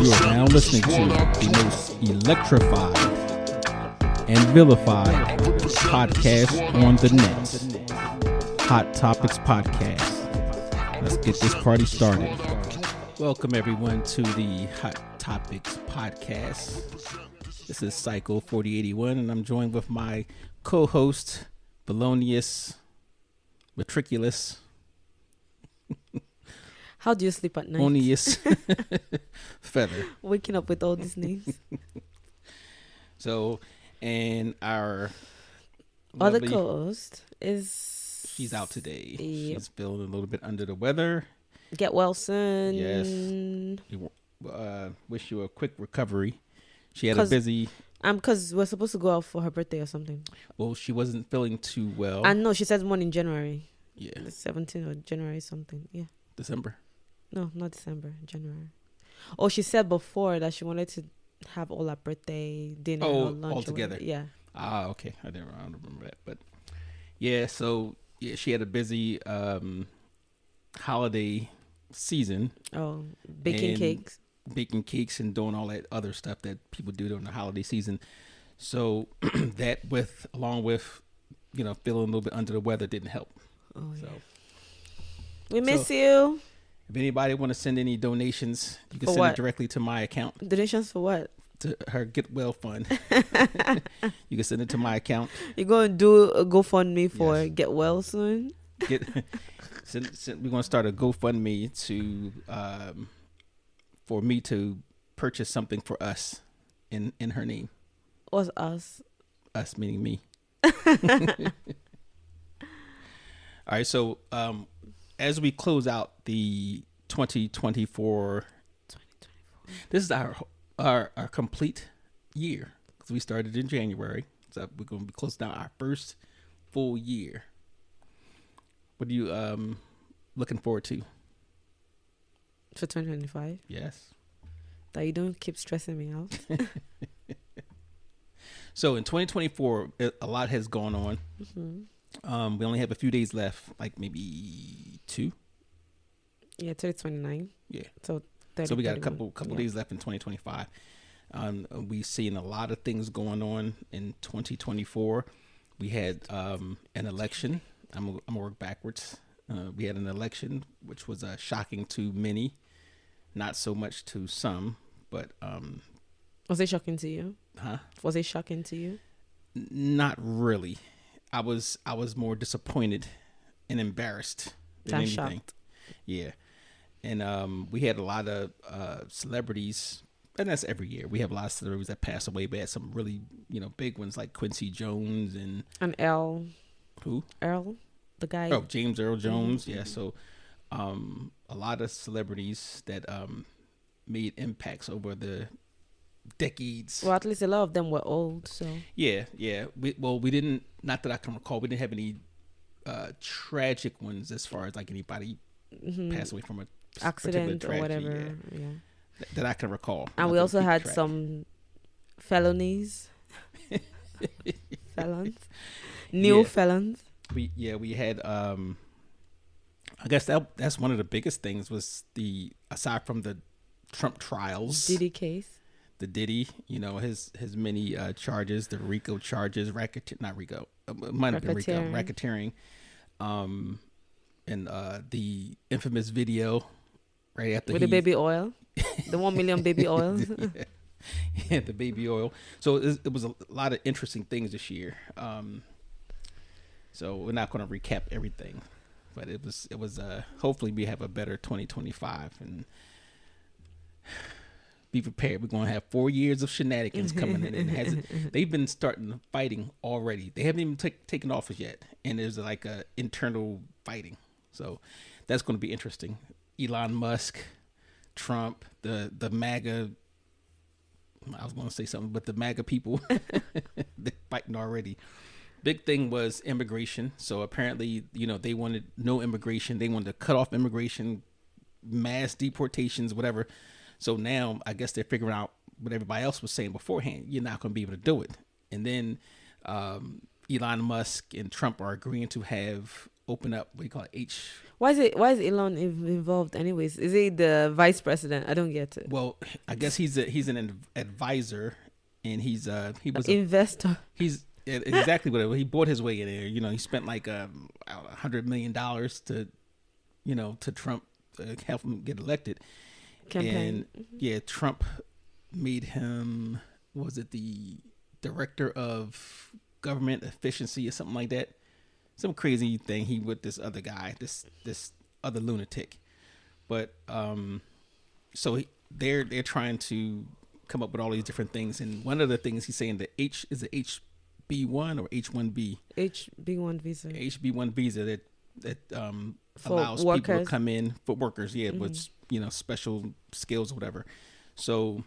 You are now listening to the most electrified and vilified podcast on the net. Hot Topics Podcast. Let's get this party started. Welcome everyone to the Hot Topics Podcast. This is Psycho 4081 and I'm joined with my co-host, Belonius Matriculus. How do you sleep at night? Onius Feather. Waking up with all these names. So, and our Other lovely, co-host is... she's out today. Yep. She's feeling a little bit under the weather. Get well soon. Yes. We wish you a quick recovery. She had a busy... Because we're supposed to go out for her birthday or something. Well, she wasn't feeling too well. And no, she said one in January. Yeah. The 17th of January something. Yeah. December. No, not December. January. Oh, she said before that she wanted to have all her birthday dinner or lunch. All together. Yeah. Ah, okay. I don't remember that. But yeah, so yeah, she had a busy holiday season. Oh, baking cakes and doing all that other stuff that people do during the holiday season. So that along with, feeling a little bit under the weather didn't help. Oh, so, yeah. We miss you. If anybody want to send any donations, you can send it directly to my account. Donations for what? To her Get Well Fund. You can send it to my account. You're going to do a GoFundMe for Get Well soon? We're going to start a GoFundMe for me to purchase something for us in her name. What's us? Us meaning me. All right, so as we close out the 2024, this is our complete year because we started in January, so we're going to be closing out our first full year. What are you looking forward to? For 2025? Yes. That you don't keep stressing me out. So in 2024, a lot has gone on. Mm-hmm. We only have a few days left, like maybe 2. Yeah, till 29. Yeah. So 30, so we got 31. a couple days left in 2025. We've seen a lot of things going on in 2024. We had an election. I'm gonna work backwards. We had an election, which was shocking to many, not so much to some. But was it shocking to you? Huh? Was it shocking to you? Not really. I was more disappointed and embarrassed than anything. Shocked. Yeah. And we had a lot of celebrities, and that's every year. We have a lot of celebrities that pass away. We had some really, big ones like Quincy Jones and Earl. Who? Earl, the guy. Oh, James Earl Jones. Mm-hmm. Yeah. So a lot of celebrities that made impacts over the decades. Well, at least a lot of them were old. So yeah. We didn't. Not that I can recall. We didn't have any tragic ones as far as like anybody passed away from a accident or whatever. Yeah. That I can recall. And we also had some felonies. Felons. New felons. We had I guess that's one of the biggest things was aside from the Trump trials. Diddy case. The Diddy, his many charges, the RICO charges, it might have been RICO, racketeering, and the infamous video right after with the baby oil, the 1 million baby oil. Yeah, the baby oil. So it was a lot of interesting things this year. So we're not going to recap everything, but it was hopefully we have a better 2025 and. Be prepared. We're going to have 4 years of shenanigans coming in. And they've been starting fighting already. They haven't even taken office yet. And there's like a internal fighting. So that's going to be interesting. Elon Musk, Trump, the MAGA, I was going to say something, but the MAGA people, they're fighting already. Big thing was immigration. So apparently, they wanted no immigration. They wanted to cut off immigration, mass deportations, whatever. So now I guess they're figuring out what everybody else was saying beforehand. You're not going to be able to do it. And then Elon Musk and Trump are agreeing to have open up what do you call it Why is Elon involved anyways? Is he the vice president? I don't get it. well, I guess he's an advisor, and he was Investor. he's exactly what he bought his way in there. You know, he spent like $100 million to Trump to help him get elected. Campaign. And yeah, Trump made him, was it the director of government efficiency or something like that? Some crazy thing he with this other guy, this other lunatic. But so they're trying to come up with all these different things, and one of the things he's saying that is it HB1 or H1B? HB1 visa. HB1 visa that For allows workers. people to come in for workers, with special skills or whatever. So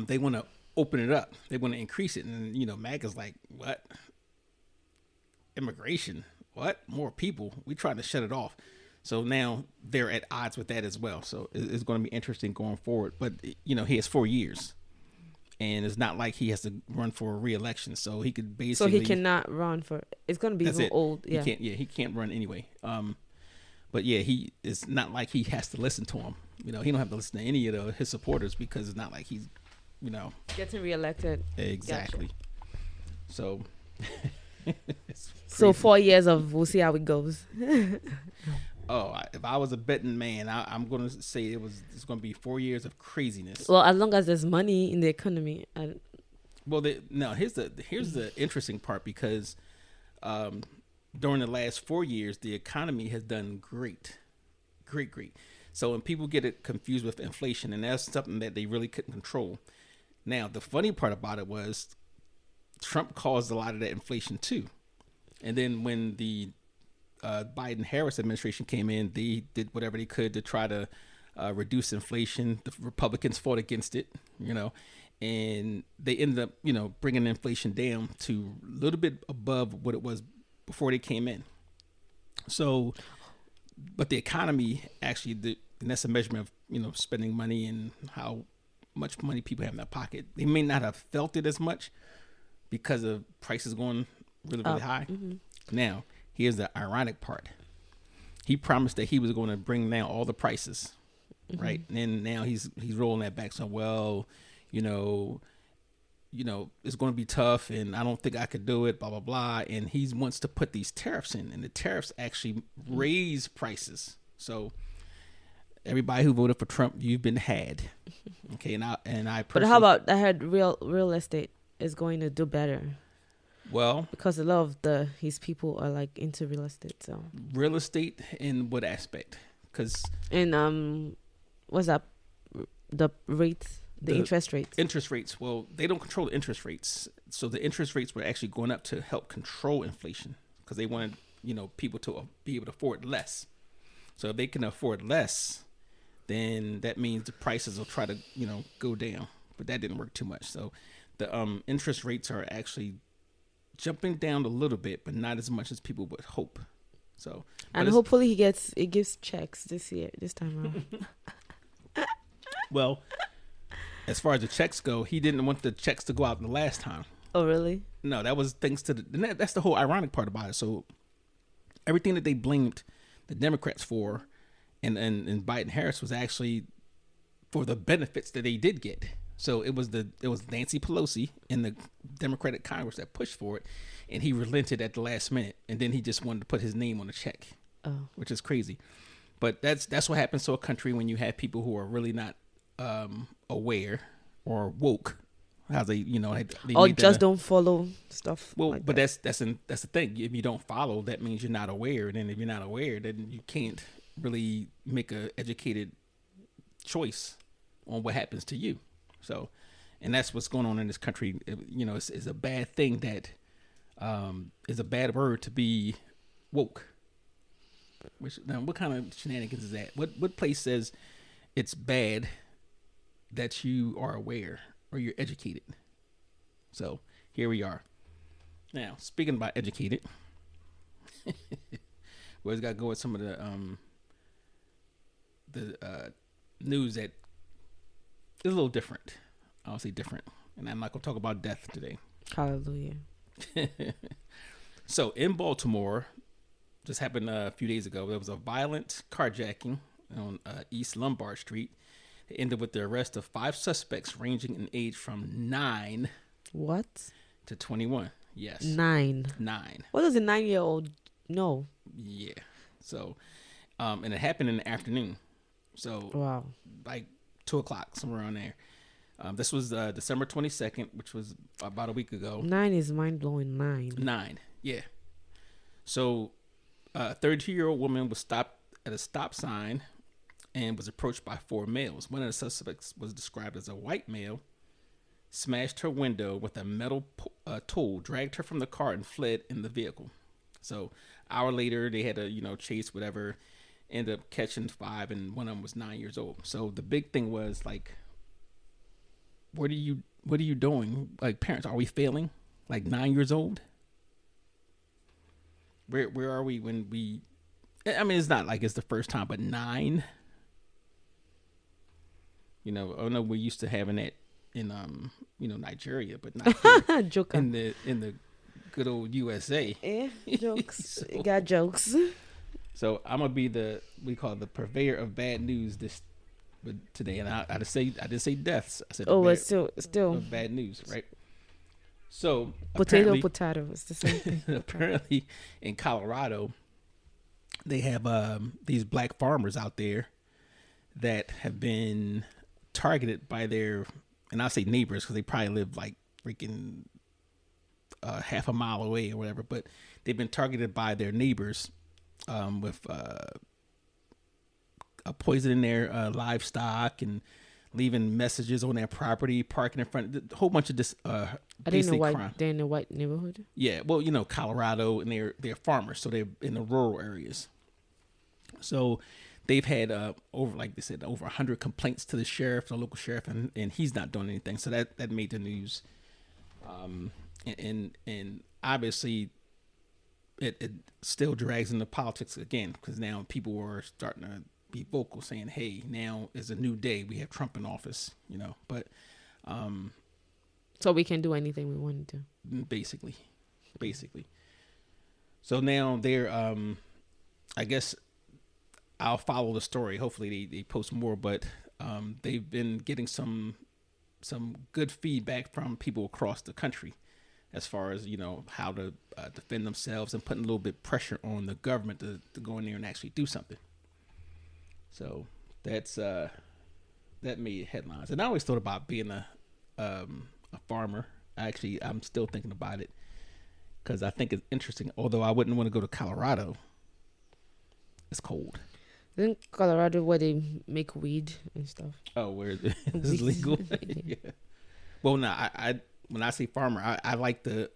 they want to open it up. They want to increase it, and MAGA's like, what? Immigration? What? More people? We trying to shut it off. So now they're at odds with that as well. So it's going to be interesting going forward. But he has 4 years, and it's not like he has to run for a re-election. So he could basically. So he cannot run for. It's going to be even old. Yeah. He can't run anyway. But yeah, it's not like he has to listen to him. He don't have to listen to any of his supporters, because it's not like he's, getting reelected. Exactly. Gotcha. So. So 4 years we'll see how it goes. If I was a betting man, I'm going to say it's going to be 4 years of craziness. Well, as long as there's money in the economy. Here's the interesting part, because during the last 4 years, the economy has done great. So when people get it confused with inflation, and that's something that they really couldn't control. Now, the funny part about it was Trump caused a lot of that inflation too. And then when the Biden-Harris administration came in, they did whatever they could to try to reduce inflation. The Republicans fought against it, and they ended up, bringing inflation down to a little bit above what it was before they came in. So, but the economy actually, and that's a measurement of, spending money and how much money people have in their pocket. They may not have felt it as much because of prices going really high. Mm-hmm. Now, here's the ironic part. He promised that he was going to bring down all the prices, right? And then now he's rolling that back. So, it's going to be tough, and I don't think I could do it, blah, blah, blah. And he wants to put these tariffs in, and the tariffs actually raise prices. So everybody who voted for Trump, you've been had. Okay, and I But how about, I heard real estate is going to do better. Well, because a lot of his people are like into real estate. So real estate in what aspect? Because what's that? The rates, the interest rates. Interest rates. Well, they don't control the interest rates. So the interest rates were actually going up to help control inflation, because they wanted people to be able to afford less. So if they can afford less, then that means the prices will try to go down. But that didn't work too much. So the interest rates are actually jumping down a little bit, but not as much as people would hope. So, and hopefully he gives checks this time around. Well, as far as the checks go, he didn't want the checks to go out the last time. Oh, really? No, that was thanks to that's the whole ironic part about it. So everything that they blamed the Democrats for, and Biden-Harris was actually for the benefits that they did get. So it was Nancy Pelosi and the Democratic Congress that pushed for it, and he relented at the last minute, and then he just wanted to put his name on the check, which is crazy. But that's what happens to a country when you have people who are really not aware or woke. How they or just don't follow stuff. Well, like but that. that's the thing. If you don't follow, that means you're not aware, and then if you're not aware, then you can't really make a educated choice on what happens to you. So, and that's what's going on in this country. It's a bad thing that is a bad word to be woke. Now, what kind of shenanigans is that? What place says it's bad that you are aware or you're educated? So here we are. Now, speaking about educated, we always got to go with some of the news that is a little different. I'll say different. And I'm not going to talk about death today. Hallelujah. So in Baltimore, just happened a few days ago. There was a violent carjacking on East Lombard Street. It ended with the arrest of 5 suspects ranging in age from 9 What? to 21. Yes. 9. 9. What does a 9-year-old know? Yeah. So, and it happened in the afternoon. So, Wow. like 2 o'clock, somewhere around there. This was December 22nd, which was about a week ago. 9 is mind blowing. 9. 9. Yeah. So, a 32-year-old woman was stopped at a stop sign and was approached by 4 males. One of the suspects was described as a white male, smashed her window with a metal tool, dragged her from the car, and fled in the vehicle. So, hour later, they had a chase, whatever. Ended up catching 5, and one of them was 9 years old. So the big thing was like, what are you doing? Like, parents, are we failing? Like 9 years old? Where are we when we? I mean, it's not like it's the first time, but 9. I know we're used to having that in Nigeria, but not here. Joker. in the good old USA. Yeah, jokes. So- Got jokes. So I'm gonna be we call it the purveyor of bad news today, and I didn't say deaths. I said Oh, it's still of bad news, right? So potato. apparently, It's the same thing. apparently in Colorado, they have these black farmers out there that have been targeted by their, and I say neighbors because they probably live like freaking half a mile away or whatever, but they've been targeted by their neighbors with poisoning their livestock and leaving messages on their property, parking in front, a whole bunch of this Are they in basic the white? crime. They're in the white neighborhood. Yeah, well, Colorado, and they're farmers, so they're in the rural areas. So they've had over, like they said, over 100 complaints to the local sheriff, and he's not doing anything. So that made the news. And obviously it still drags into politics again, because now people are starting to be vocal, saying, hey, now is a new day, we have Trump in office, but So we can do anything we want to. basically. So now they're I guess I'll follow the story. Hopefully they post more, but they've been getting some good feedback from people across the country as far as how to defend themselves, and putting a little bit pressure on the government to go in there and actually do something. So that's that made headlines. And I always thought about being a farmer. I'm still thinking about it, because I think it's interesting. Although I wouldn't want to go to Colorado. It's cold. In Colorado, where they make weed and stuff. Oh, where it's legal? Yeah. Well, no, I when I say farmer, I like the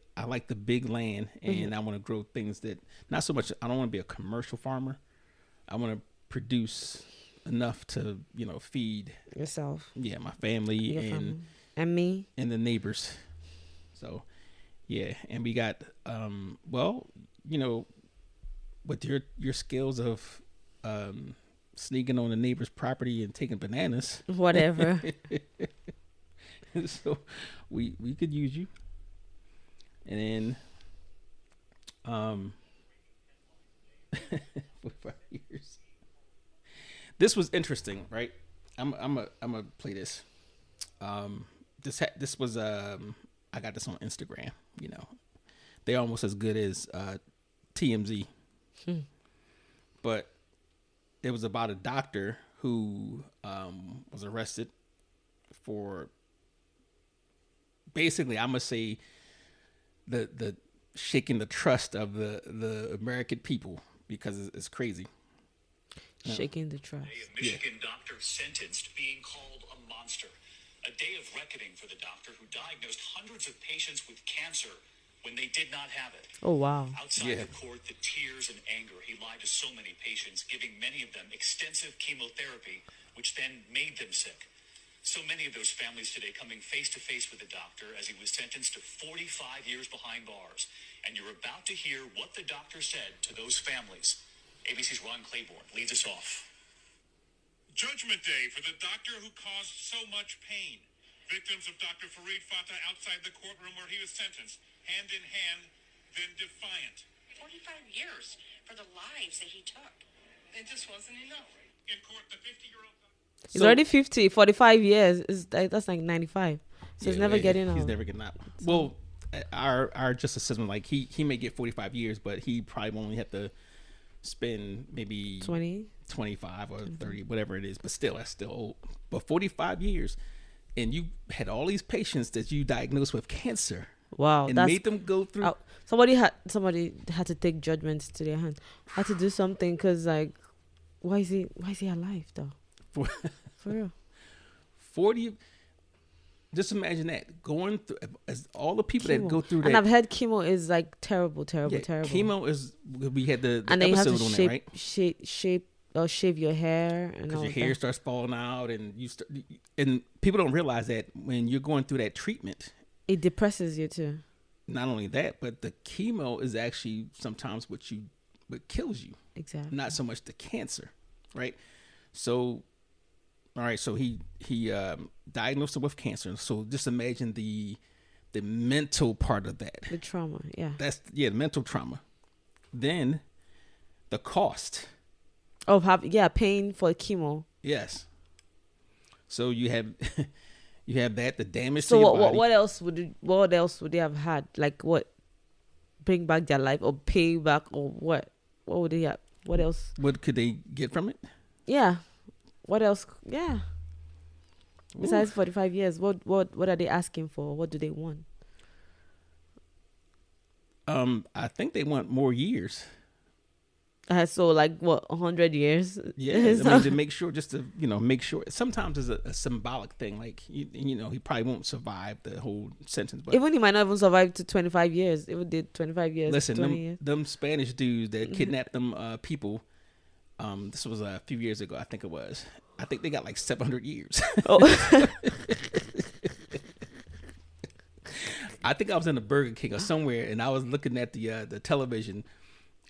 big land, and I want to grow things that, not so much. I don't want to be a commercial farmer. I want to produce enough to feed Yourself. Yeah, my family Your family. And me. and the neighbors. So yeah, and we got with your skills of sneaking on the neighbor's property and taking bananas. Whatever. So we could use you. And then for 5 years. This was interesting, right? I'm gonna play this. This was I got this on Instagram. They're almost as good as TMZ. But it was about a doctor who was arrested for, basically, I'm gonna say, the shaking the trust of the American people, because it's crazy. Shaking the trust. A Michigan doctor sentenced, being called a monster. A day of reckoning for the doctor who diagnosed hundreds of patients with cancer when they did not have it. Oh, wow. Outside the court, the tears and anger. He lied to so many patients, giving many of them extensive chemotherapy, which then made them sick. So many of those families today coming face to face with the doctor as he was sentenced to 45 years behind bars. And you're about to hear what the doctor said to those families. ABC's Ron Claiborne leads us off. Judgment Day for the doctor who caused so much pain. Victims of Dr. Fareed Fatah outside the courtroom where he was sentenced, hand in hand, then defiant. 45 years for the lives that he took. It just wasn't enough. In court, the 50-year-old... He's already 50, 45 years. That's like 95. So he's never getting out. He's never getting out. Well, our justice system, like he may get 45 years, but he probably won't only have to spend maybe 25 or 30, whatever it is. But still, that's still old. But 45 years, and you had all these patients that you diagnosed with cancer. Wow, and that's made them go through. Somebody had to take judgments to their hands. Had to do something because like, why is he alive though? For real. 40. Just imagine that going through as all the people Chemo. that go through that. And I've heard chemo is like terrible. Yeah, chemo is. We had the and then you have episode to on that, right? shave your hair and Because all your hair starts falling out, and and people don't realize that when you're going through that treatment, it depresses you too. Not only that, but the chemo is actually sometimes what kills you. Exactly. Not so much the cancer, right? So, all right. So he diagnosed her with cancer. So just imagine the mental part of that. The trauma, yeah. The mental trauma. Then the cost of paying for chemo. Yes. So you have that, the damage so to your body. what else would they have had? Like what? Bring back their life or pay back or what? What would they have? What else? What could they get from it? Yeah. What else? Yeah. Besides 45 years, what are they asking for? What do they want? I think they want more years. So like what, 100 years? Yeah, I mean, to make sure, just to make sure. Sometimes it's a symbolic thing. Like he probably won't survive the whole sentence. But even he might not even survive to 25 years. Even did 25 years. Listen, 20 years. them Spanish dudes that kidnapped them people. This was a few years ago, I think it was. I think they got like 700 years. Oh. I think I was in a Burger King or somewhere, and I was looking at the television,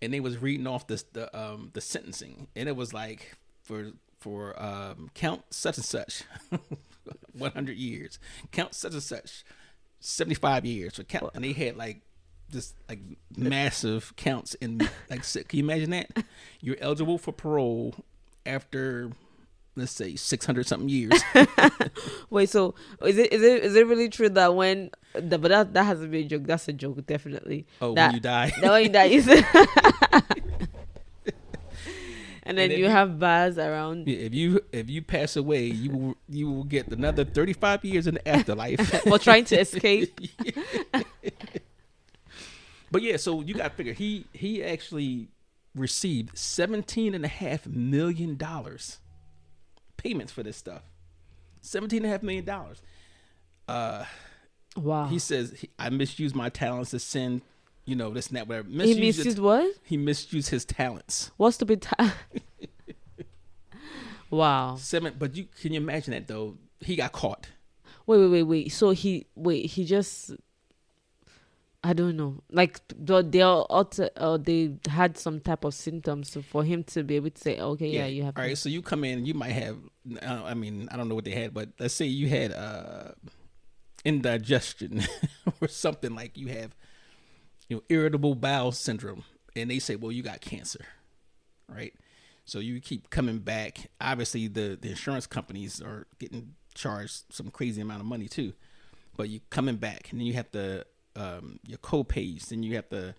and they was reading off the sentencing, and it was like for count such and such, 100 years, count such and such, 75 years, or count, and they had like just like massive counts in like. Can you imagine that? You're eligible for parole after, let's say, 600 something years. Wait, so is it really true that but that has to be a joke? That's a joke, definitely. Oh, that, when you die. That when you die, you say. And then you have bars around. If you pass away, you will get another 35 years in the afterlife for trying to escape. But yeah, so you got to figure he actually received $17.5 million payments for this stuff. $17.5 million. Wow. He says I misused my talents to send, this and that, whatever. He misused what? He misused his talents. What stupid Wow. But can you imagine that though? He got caught. Wait. So he just, I don't know. Like they had some type of symptoms for him to be able to say, okay, yeah, you have. All right, so you come in, you might have. I don't know what they had, but let's say you had indigestion or something, like you have, irritable bowel syndrome, and they say, well, you got cancer, right? So you keep coming back. Obviously, the insurance companies are getting charged some crazy amount of money too, but you coming back, and then you have the your co-pays, then you have the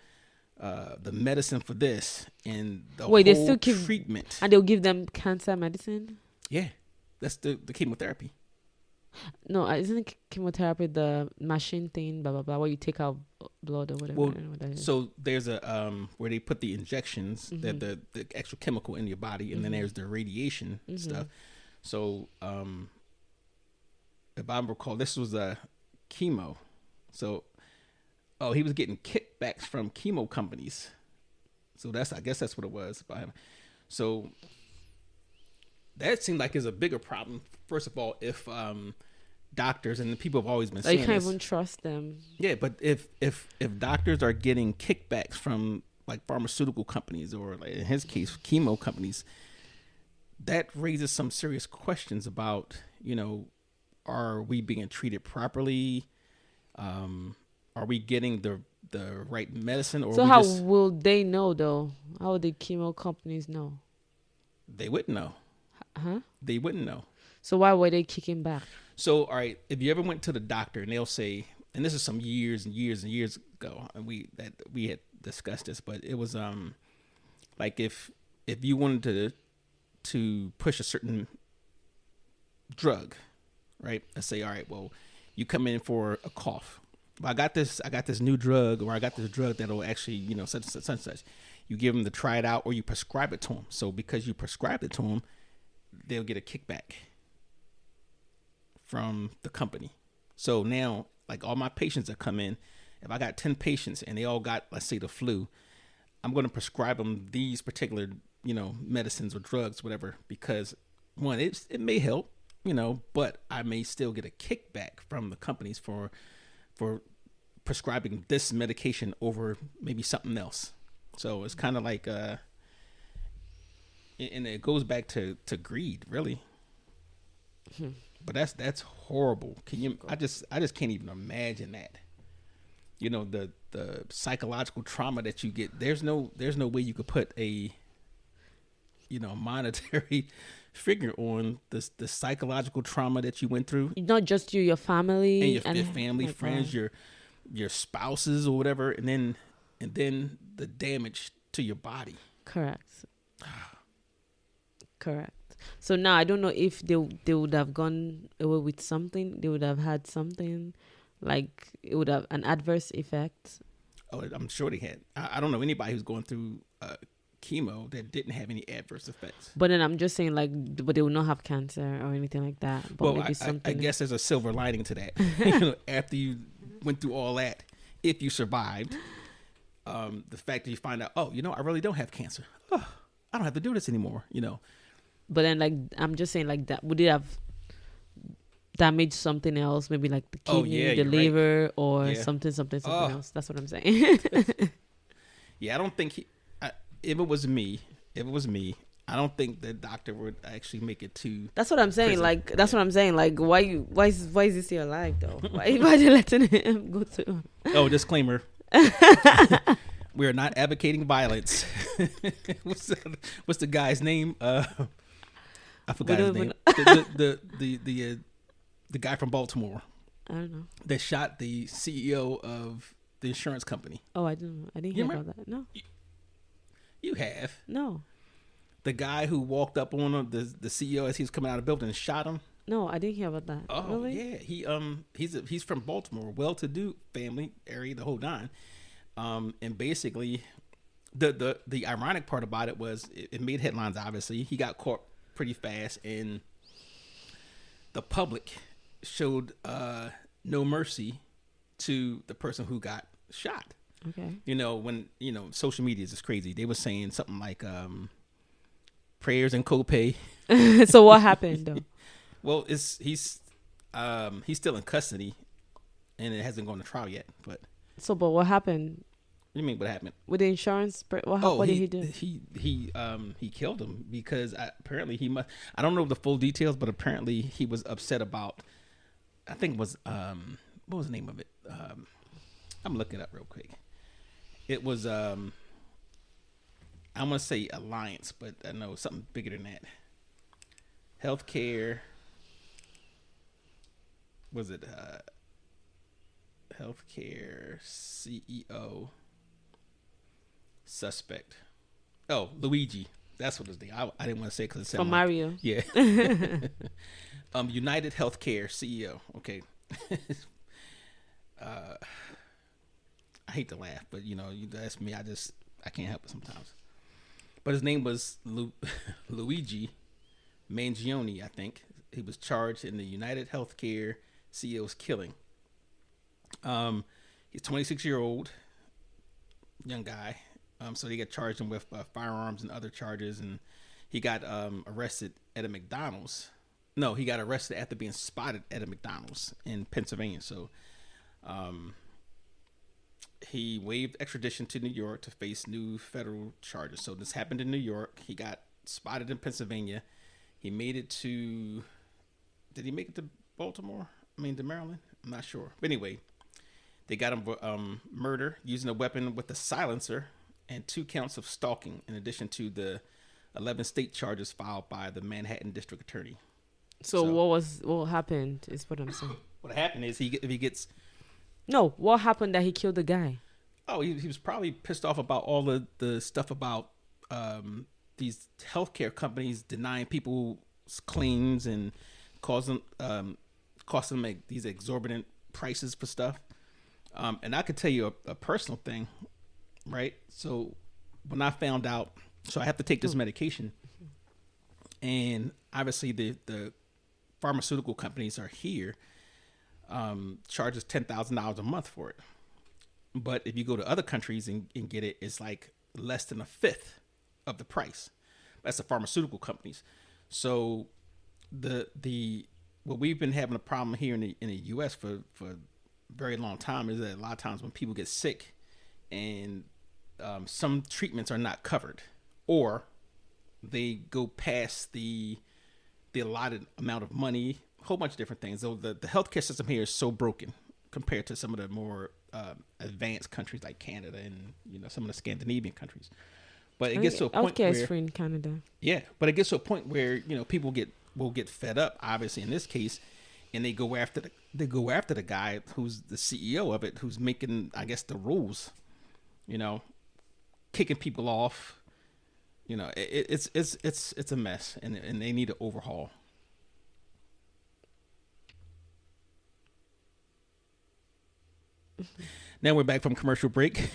medicine for this, and the whole they still keep treatment, and they'll give them cancer medicine. Yeah, that's the chemotherapy. No, isn't chemotherapy the machine thing, blah blah blah, where you take out blood or whatever? Well, I don't know what that is. so there's a where they put the injections, that the actual chemical in your body, and then there's the radiation stuff. So if I recall, this was a chemo. So he was getting kickbacks from chemo companies. So I guess that's what it was by him. So that seemed like is a bigger problem. First of all, if doctors, and the people have always been saying you can't this, even trust them. Yeah, but if doctors are getting kickbacks from like pharmaceutical companies, or like in his case, chemo companies, that raises some serious questions about, are we being treated properly? Are we getting the right medicine, or So we how just will they know though? How will the chemo companies know? they wouldn't know. Huh? They wouldn't know. So why were they kicking back? So, all right, if you ever went to the doctor and they'll say, and this is some years and years and years ago, and we had discussed this, but it was like if you wanted to push a certain drug, right? Let's say, all right, well, you come in for a cough. Well, I got this new drug, or I got this drug that'll actually, such and such, such and such. You give them to try it out, or you prescribe it to them. So because you prescribed it to them, they'll get a kickback from the company. So now, like all my patients that come in, if I got 10 patients and they all got, let's say, the flu, I'm going to prescribe them these particular, medicines or drugs, whatever, because one, it may help, but I may still get a kickback from the companies for prescribing this medication over maybe something else. So it's kind of like, and it goes back to greed, really. But that's horrible. Can you? I just can't even imagine that. The psychological trauma that you get. There's no way you could put a monetary figure on the psychological trauma that you went through. Not just you, your family, And your family, like, friends, your spouses or whatever, and then the damage to your body. Correct. Correct. So now I don't know if they would have gone away with something. They would have had something like it would have an adverse effect. Oh, I'm sure they had. I don't know anybody who's going through chemo that didn't have any adverse effects. But then I'm just saying, like, but they will not have cancer or anything like that. But Well, maybe I something. guess there's a silver lining to that. After you went through all that, if you survived, the fact that you find out, I really don't have cancer. Oh, I don't have to do this anymore. But then, like, I'm just saying, like, that would it have damaged something else? Maybe like the kidney, the you're right. liver, or Yeah. something else. That's what I'm saying. Yeah, I don't think if it was me, I don't think the doctor would actually make it to. That's what I'm saying. Prison. Like, that's what I'm saying. Like, why is he still alive though? Why they letting him go to? Oh, disclaimer. We are not advocating violence. What's the guy's name? I forgot his name. The guy from Baltimore I don't know. that shot the CEO of the insurance company. Oh, I didn't know. I didn't You hear remember? about that. No, You have no, the guy who walked up on him, the CEO as he was coming out of the building and shot him. no. I didn't hear about that. Oh Really? yeah, he's from Baltimore, well-to-do family area, the whole nine. And basically, the ironic part about it was it made headlines. Obviously, he got caught pretty fast, and the public showed no mercy to the person who got shot. Okay. When social media is just crazy. They were saying something like prayers and copay. So what happened though? Well, he's still in custody, and it hasn't gone to trial yet. But But what happened what do you mean? What happened? with the insurance? What did he do? He killed him because apparently he must. I don't know the full details, but apparently he was upset about. I think it was what was the name of it? I'm looking it up real quick. It was I'm gonna say Alliance, but I know something bigger than that. Healthcare. Was it healthcare CEO suspect? Oh, Luigi. That's what his name. I didn't want to say because it's From Mario. Yeah. United Healthcare CEO. Okay. I hate to laugh, but you ask me, I can't help it sometimes. But his name was Luigi Mangione, I think. He was charged in the United Healthcare CEO's killing. He's 26-year-old young guy. So they got charged him with firearms and other charges, and he got arrested at a McDonald's. No, he got arrested after being spotted at a McDonald's in Pennsylvania. So he waived extradition to New York to face new federal charges. So this happened in New York. He got spotted in Pennsylvania. He made it to... Did he make it to Baltimore? To Maryland? I'm not sure. But anyway, They got him for murder using a weapon with a silencer and 2 counts of stalking, in addition to the 11 state charges filed by the Manhattan District Attorney. So what happened is what I'm saying. What happened is if he gets No, what happened that he killed the guy? oh he was probably pissed off about all the stuff about these healthcare companies denying people claims and causing them like these exorbitant prices for stuff. And I could tell you a personal thing, right? So when I found out, so I have to take this medication, and obviously the pharmaceutical companies are here, charges $10,000 a month for it. But if you go to other countries and get it, it's like less than a fifth of the price. That's the pharmaceutical companies. So what we've been having a problem here in the U.S. for a very long time is that a lot of times when people get sick and some treatments are not covered, or they go past the allotted amount of money, a whole bunch of different things. So the healthcare system here is so broken compared to some of the more advanced countries like Canada and some of the Scandinavian countries. But it gets to a point healthcare where is free in Canada. yeah, but it gets to a point where people will get fed up. Obviously, in this case, and they go after the guy who's the CEO of it, who's making, I guess, the rules. Kicking people off. It's a mess, and they need an overhaul. Now we're back from commercial break.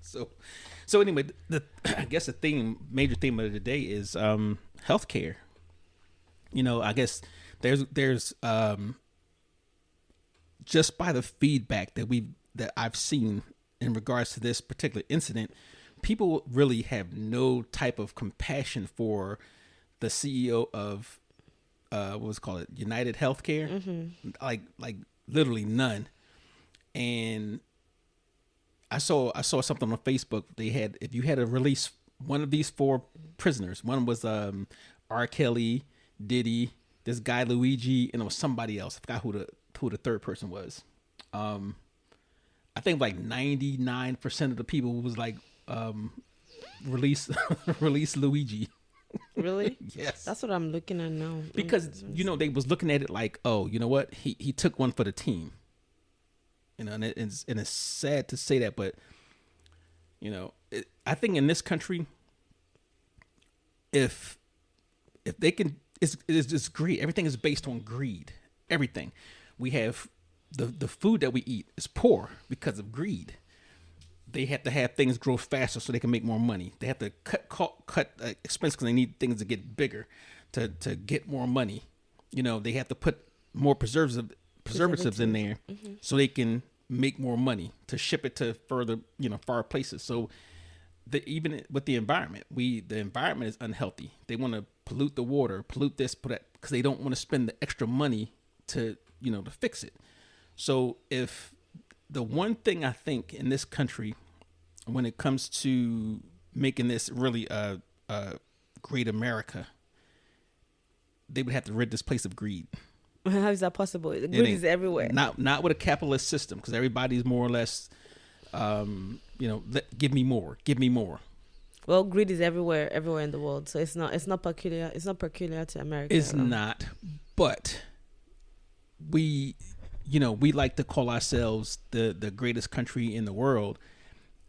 So anyway, I guess the major theme of the day is healthcare. I guess there's just by the feedback that I've seen in regards to this particular incident, people really have no type of compassion for the CEO of what was it called, United Healthcare, like literally none. And I saw something on Facebook. They had, if you had to release one of these 4 prisoners, one was R. Kelly, Diddy, this guy Luigi, and it was somebody else. I forgot who the third person was. I think like 99% of the people was like release Luigi. Really? Yes. That's what I'm looking at now. Because they was looking at it like, oh, you know what? He took one for the team. And it's sad to say that, but I think in this country, if they can, it's just greed. Everything is based on greed. Everything. We have the food that we eat is poor because of greed. They have to have things grow faster so they can make more money. They have to cut expense because they need things to get bigger, to get more money. They have to put more preservatives in there so they can make more money to ship it to far places. So even with the environment, the environment is unhealthy. They want to pollute the water, pollute this, put that, because they don't want to spend the extra money to fix it. So if the one thing I think in this country, when it comes to making this really a great America, they would have to rid this place of greed. How is that possible? The greed is everywhere. Not with a capitalist system, because everybody's more or less, give me more. Well, greed is everywhere in the world. So it's not peculiar to America. It's not, but we like to call ourselves the greatest country in the world.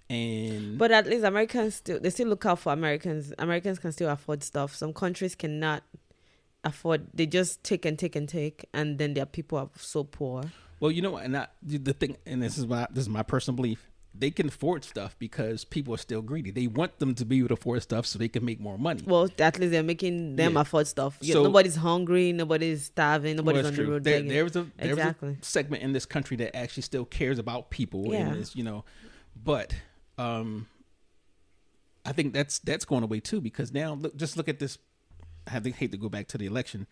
But at least Americans still look out for Americans. Americans can still afford stuff. Some countries cannot afford. They just take, and then their people are so poor. Well, the thing, and this is my personal belief. They can afford stuff because people are still greedy. They want them to be able to afford stuff so they can make more money. Well, at least they're making them afford stuff. So, nobody's hungry, nobody's starving, nobody's on the road begging. There was a segment in this country that actually still cares about people, and is, but I think that's going away too, because now look at this. I hate to go back to the election,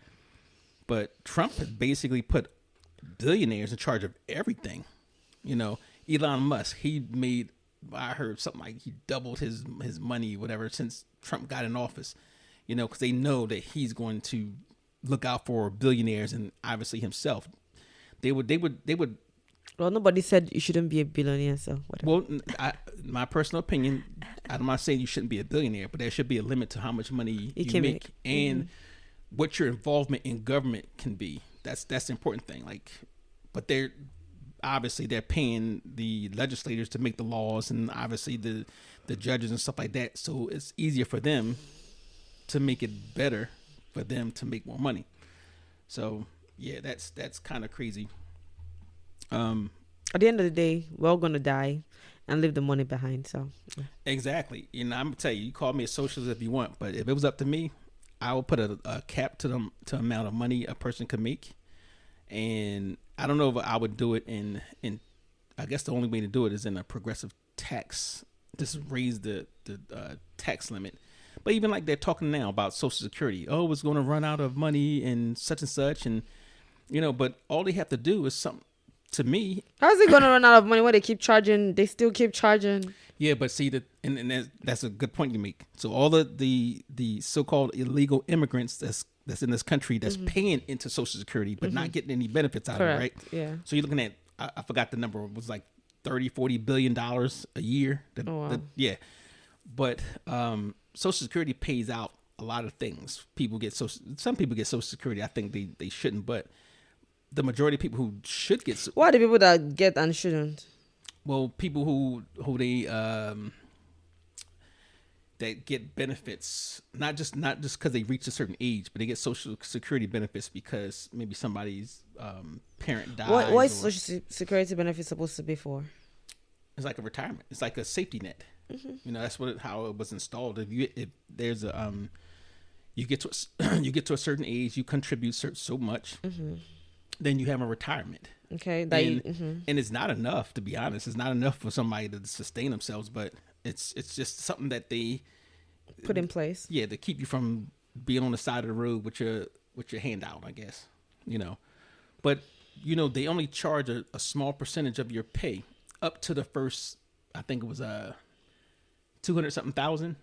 but Trump had basically put billionaires in charge of everything. Elon Musk, I heard something like he doubled his money, whatever, since Trump got in office, because they know that he's going to look out for billionaires and obviously himself. They would Well, nobody said you shouldn't be a billionaire, so whatever. Well, my personal opinion, I'm not saying you shouldn't be a billionaire, but there should be a limit to how much money you can make and what your involvement in government can be. That's the important thing. Like, but they're paying the legislators to make the laws, and obviously the judges and stuff like that. So it's easier for them to make it better for them to make more money. So yeah, that's kind of crazy. At the end of the day, we're all gonna die and leave the money behind. So exactly, and I'm gonna tell you, you call me a socialist if you want, but if it was up to me, I would put a cap to the amount of money a person could make, and I don't know if I would do it in. I guess the only way to do it is in a progressive tax. Just raise the tax limit. But even like they're talking now about Social Security, oh, it's going to run out of money and such, and but all they have to do is something. To me, how's it gonna run out of money when they keep charging? They still keep charging. Yeah, but see and that's a good point you make. So all the so-called illegal immigrants that's in this country that's paying into Social Security but not getting any benefits out of it, right? Yeah. So you're looking at I forgot the number. It was like $30-40 billion a year. Yeah, but Social Security pays out a lot of things. Some people get Social Security. I think they shouldn't, but the majority of people who should get. What are the people that get and shouldn't? Well, people who they that get benefits, not just because they reach a certain age, but they get Social Security benefits because maybe somebody's parent died. What is Social Security benefits supposed to be for? It's like a retirement. It's like a safety net. That's how it was installed. If there's a you get to a certain age, you contribute so much. Then you have a retirement. Okay. And it's not enough, to be honest. It's not enough for somebody to sustain themselves, but it's just something that they put in place. Yeah, to keep you from being on the side of the road with your hand out, I guess. But they only charge a small percentage of your pay up to the first, I think it was 200 something thousand.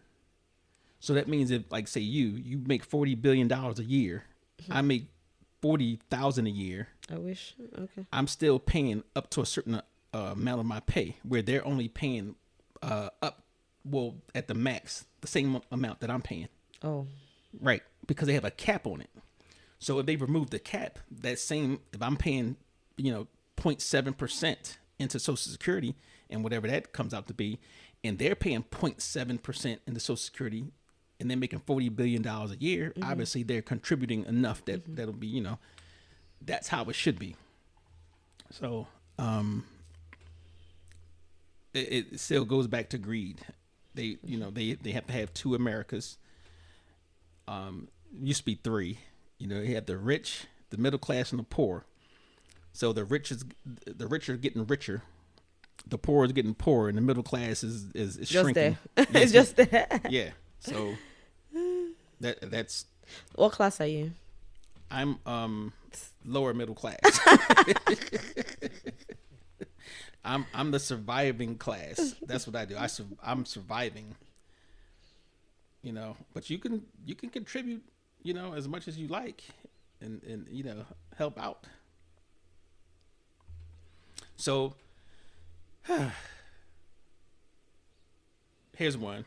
So that means if, like, say you make $40 billion a year, I make 40,000 a year. I wish. Okay. I'm still paying up to a certain amount of my pay, where they're only paying at the max the same amount that I'm paying. Oh. Right, because they have a cap on it. So if they remove the cap, if I'm paying 0.7% into Social Security and whatever that comes out to be, and they're paying 0.7% into Social Security, and they're making $40 billion a year, obviously they're contributing enough that'll be, that's how it should be. So it still goes back to greed. They have to have two Americas. Used to be three. They had the rich, the middle class, and the poor. So the rich are getting richer, the poor is getting poorer, and the middle class is shrinking. It's just there. Yeah. So that's. What class are you? I'm lower middle class. I'm the surviving class. That's what I do. I'm surviving. But you can contribute, as much as you like, and help out. So here's one.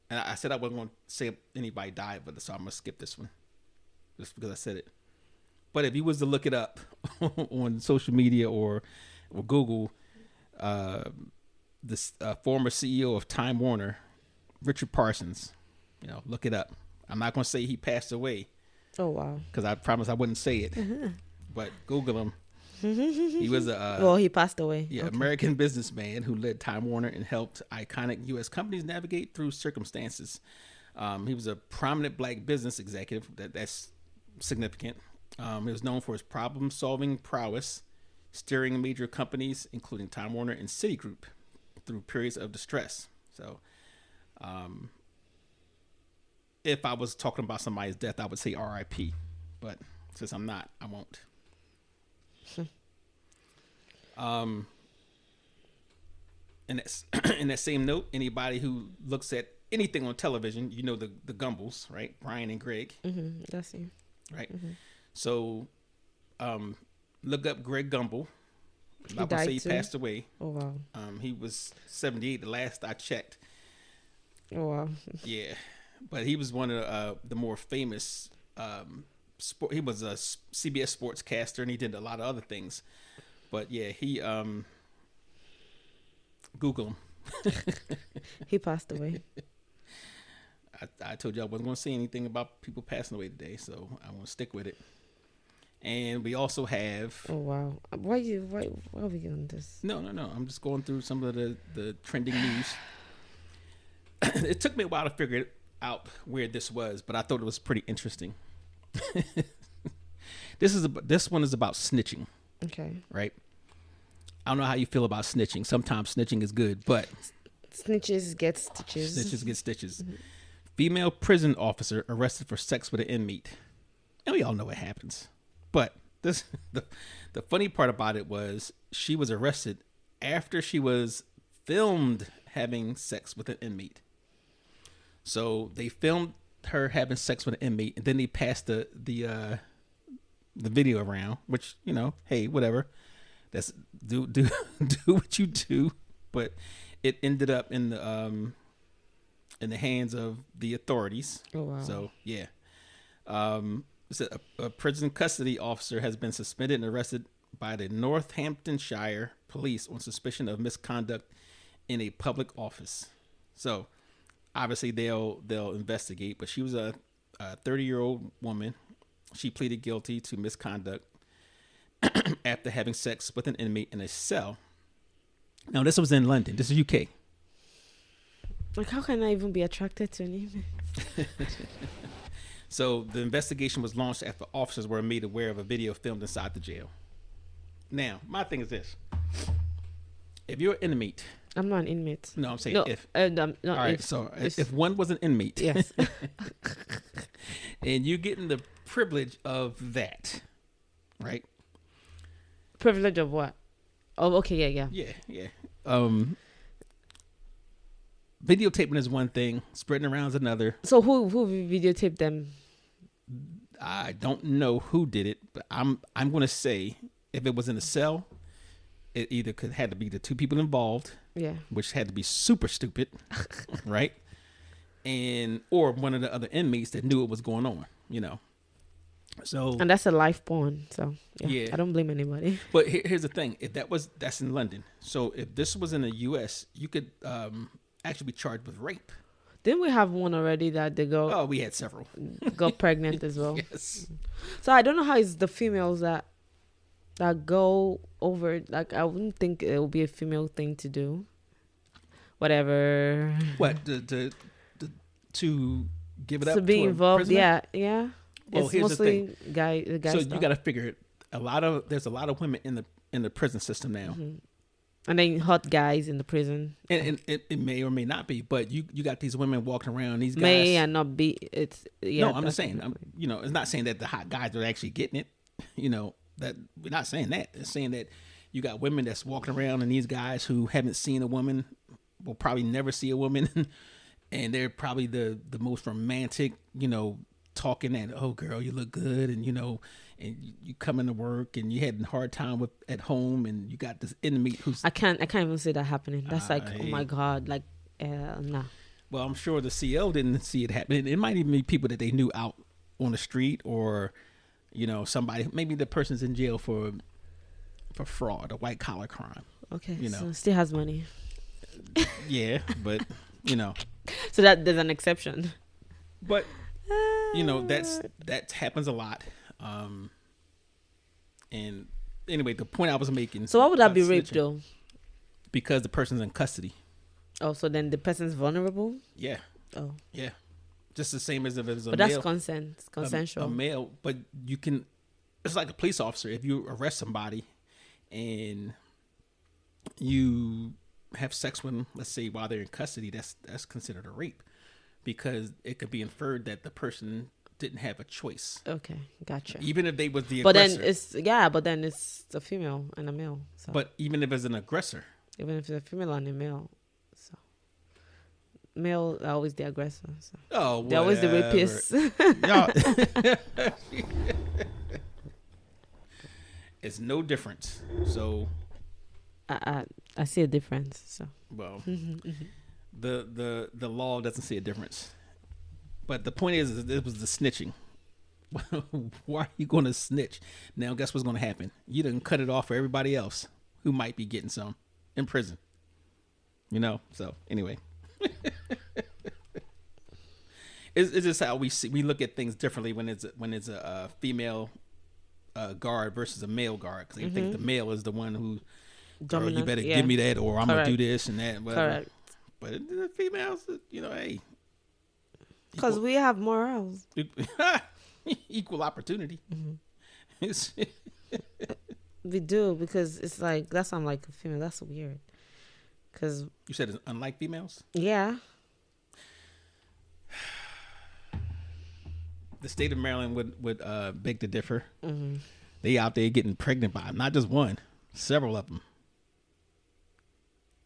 And I said I wasn't going to say anybody died, but so I'm going to skip this one just because I said it. But if you was to look it up on social media or Google, this former CEO of Time Warner, Richard Parsons, look it up. I'm not going to say he passed away. Oh, wow. Because I promised I wouldn't say it. But Google him. He was he passed away. Yeah, okay. American businessman who led Time Warner and helped iconic U.S. companies navigate through circumstances. He was a prominent black business executive. That's significant. He was known for his problem-solving prowess, steering major companies, including Time Warner and Citigroup, through periods of distress. So, if I was talking about somebody's death, I would say R.I.P. But since I'm not, I won't. In that same note, anybody who looks at anything on television, the Gumbles, right? Brian and Greg. That's you. Right. So, look up Greg Gumbel. I would say he too? passed away. Oh wow. He was 78 the last I checked. Oh wow. Yeah, but he was one of the more famous sport. He was a CBS sportscaster, and he did a lot of other things. But yeah, he Google him. He passed away. I told you I wasn't going to say anything about people passing away today, so I want to stick with it. And we also have. Oh wow. Why are we on this? No. I'm just going through some of the trending news. It took me a while to figure out where this was, but I thought it was pretty interesting. This one is about snitching, Okay. right? I don't know how you feel about snitching. Sometimes snitching is good, but Snitches get stitches. snitches get stitches. Female prison officer arrested for sex with an inmate. And we all know what happens. But the funny part about it was she was arrested after she was filmed having sex with an inmate. So they filmed her having sex with an inmate, and then they passed the video around, which, you know, hey, whatever. That's do what you do. But it ended up in the hands of the authorities. Oh wow. So yeah. A prison custody officer has been suspended and arrested by the Northamptonshire police on suspicion of misconduct in a public office. So obviously they'll investigate, but she was a 30-year-old woman. She pleaded guilty to misconduct after having sex with an inmate in a cell. Now this was in London. This is UK. Like, how can I even be attracted to an image? So the investigation was launched after officers were made aware of a video filmed inside the jail. Now, my thing is this. If you're an inmate. I'm not an inmate. No, I'm saying No, if. no, All right, so if one was an inmate. Yes. And you're getting the privilege of that, right? Privilege of what? Oh, okay, yeah. Yeah. Videotaping is one thing. Spreading around is another. So who videotaped them? I don't know who did it, but I'm going to say if it was in a cell, it either had to be the two people involved, Yeah. which had to be super stupid, right? Or one of the other inmates that knew what was going on, you know. So And that's a life porn. So Yeah. I don't blame anybody. But here's the thing: if that's in London. So if this was in the U.S., you could actually be charged with rape. Didn't we have one already that they Oh, we had several. got pregnant as well? Yes. So I don't know how it's the females that go over. Like, I wouldn't think it would be a female thing to do. Whatever. What to give it up To be to a involved, prisoner? yeah. Well, It's here's the mostly thing. guy So stuff. you got to figure it. There's a lot of women in the prison system now, Mm-hmm. And then hot guys in the prison. and it may or may not be. But you got these women walking around. These guys May and not be. It's yeah. no, I'm just that's- saying. It's not saying that the hot guys are actually getting it. You know, that we're not saying that. It's saying that you got women that's walking around, and these guys who haven't seen a woman will probably never see a woman, and they're probably the most romantic. You know, talking that, oh girl, you look good, and and you come into work and you had a hard time at home, and you got this inmate who's I can't even see that happening. That's like, oh my I- god, like, nah. well, I'm sure the CO didn't see it happen. It might even be people that they knew out on the street, or somebody, maybe the person's in jail for fraud, a white collar crime. Okay, You know. so still has money. Yeah, but So that there's an exception. but that happens a lot. And anyway, the point I was making. So why would that about be rape snitching, though? Because the person's in custody. Oh, so then the person's vulnerable. Yeah, Oh, yeah. Just the same as if it was a but male. that's consent. It's consensual. A male, but you can. It's like a police officer. If you arrest somebody, and you have sex with them, let's say while they're in custody, that's considered a rape, because it could be inferred that the person didn't have a choice, Okay, gotcha. even if they was the But aggressor. then it's a female and a male. So But even if it's an aggressor, even if it's a female and a male, so male are always the aggressor. So oh, they're always the whatever. rapists. Y'all- it's no different. So I see a difference. So Well, the law doesn't see a difference. But the point is it was the snitching. Why are you going to snitch? Now, guess what's going to happen? You done cut it off for everybody else who might be getting some in prison. You know? So, anyway. It's just how we look at things differently when it's a female guard versus a male guard. Because you think the male is the one who, girl, you better give me that or I'm going to do this and that. Whatever. Correct. But the females, you know, hey. Because we have morals. Equal opportunity. We do, because it's like, that's why I'm like, a female, that's weird. Because you said it's unlike females? Yeah. The state of Maryland would beg to differ. They out there getting pregnant by not just one, several of them.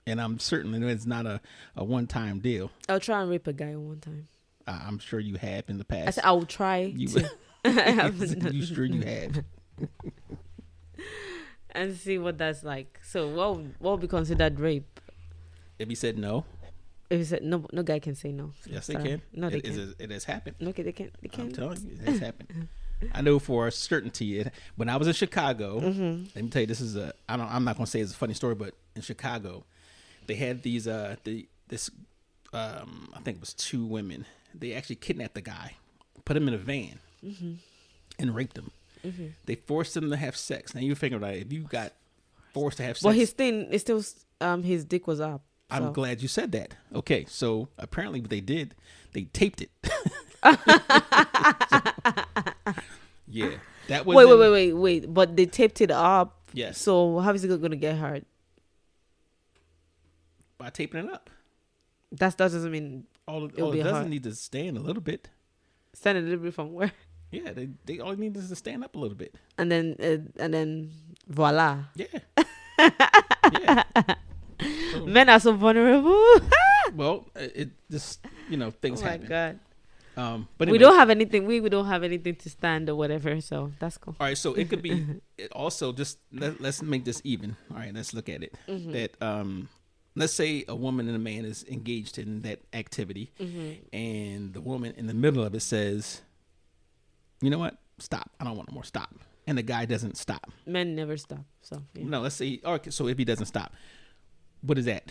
And I'm certain that it's not a one-time deal. I'll try and rape a guy one time. I'm sure you have in the past. I said I will try. I haven't. You sure you have? And see what that's like. So what would be considered rape? If he said no. If he said no guy can say no. Yes, they can. No, they can. It has happened. Okay, they can. They can. I'm telling you, it has happened. I know for a certainty. When I was in Chicago, let me tell you, this is I'm not going to say it's a funny story, but in Chicago, they had these I think it was 2 women. They actually kidnapped the guy, put him in a van, and raped him. They forced him to have sex. Now you figure out if you got forced to have sex. Well, his thing is still his dick was up. So. I'm glad you said that. Okay, so apparently what they did, they taped it. Yeah, that was. Wait. But they taped it up. Yes. So how is it going to get hurt? By taping it up. That doesn't mean it doesn't need to stand a little bit. Stand a little bit from where? Yeah, they all need is to stand up a little bit. And then voila. Yeah. Yeah. So, men are so vulnerable. Well, it just things happen. Oh my God. But anyway, we don't have anything. We don't have anything to stand or whatever. So that's cool. All right. So it could be. It also, just let's make this even. All right. Let's look at it. That let's say a woman and a man is engaged in that activity, and the woman in the middle of it says, "You know what? Stop. I don't want no more. Stop." And the guy doesn't stop. Men never stop. So yeah. No. Let's say. Okay. So if he doesn't stop, what is that?